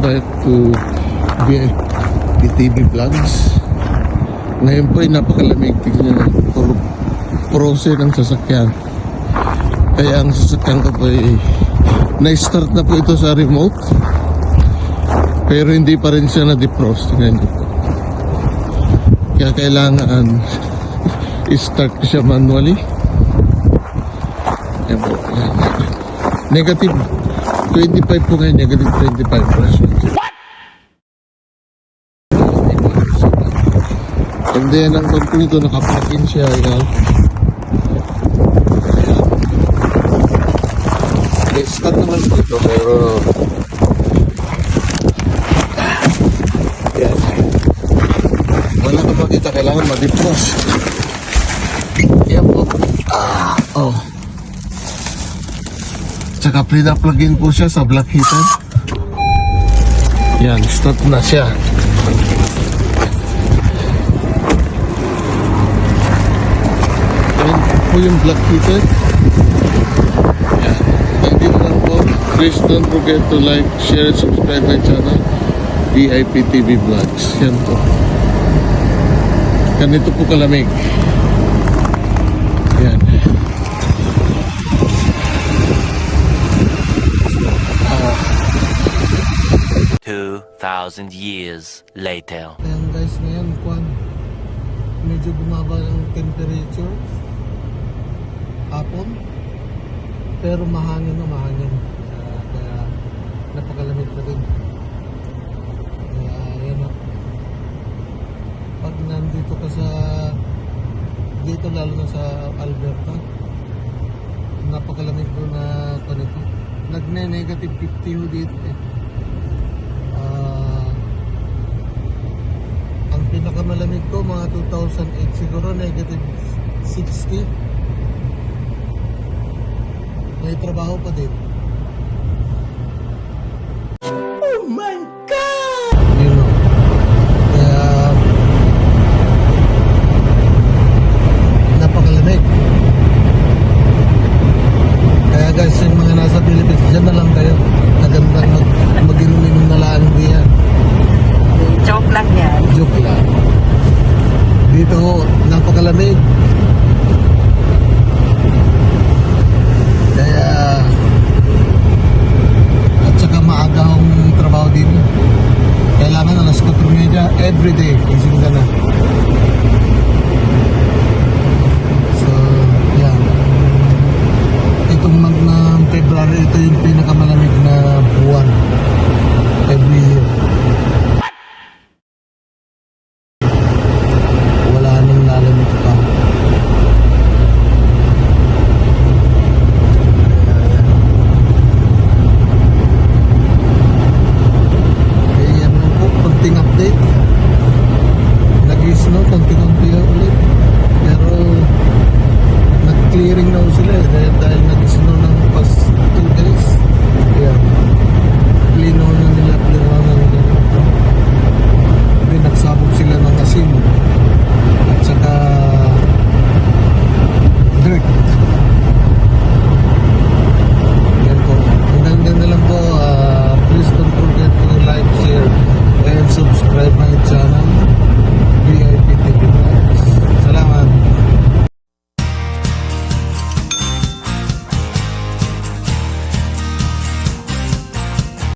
back to BTV Vlogs. Ngayon po ay napakalamig. Tignan nyo, prose ng sasakyan. Kaya ang sasakyan ko po ay na-start na po ito sa remote, pero hindi pa rin siya na-defrost. Tignan nyo po. Kaya kailangan i-start ko siya manually. Yan po. Yan. Negative 25 po ngayon. Negative 25 pressure. And then ang bag ko nito nakapakin siya. Yan. Start naman dito pero yan. Wala ka pakita. Kailangan ma-defrost. Yan po. Oh. Tsaka plug-in po siya sa black heater. Yan, start na siya. Yan po yung black heater. Yan. Thank you lang po. Please don't forget to like, share, and subscribe my channel, VIP TV Vlogs. Yan po. Ganito po kalamig. Yan. 2,000 years later. Ayan guys, ngayon medyo bumaba ang temperature hapon, pero mahangin. Kaya napakalamig pa din. Kaya ayan o, pag nandito ka dito lalo na sa Alberta, napakalamig ko na ganito. Nagne-negative 50 ho dito eh. Ang pinakamalamig ko mga 2008 siguro, negative 60. May trabaho pa din. Oh my God! Yun o. Kaya napakalamig. Kaya guys, yung mga nasa Philippines, dyan na lang kayo. Nagandang mag-inumin na lang diyan. Joke lang yan. Joke lang. Dito, napakalamig. Kaya, at saka maaga akong trabaho din. Kailangan alas 4:30 everyday. Gising ka na.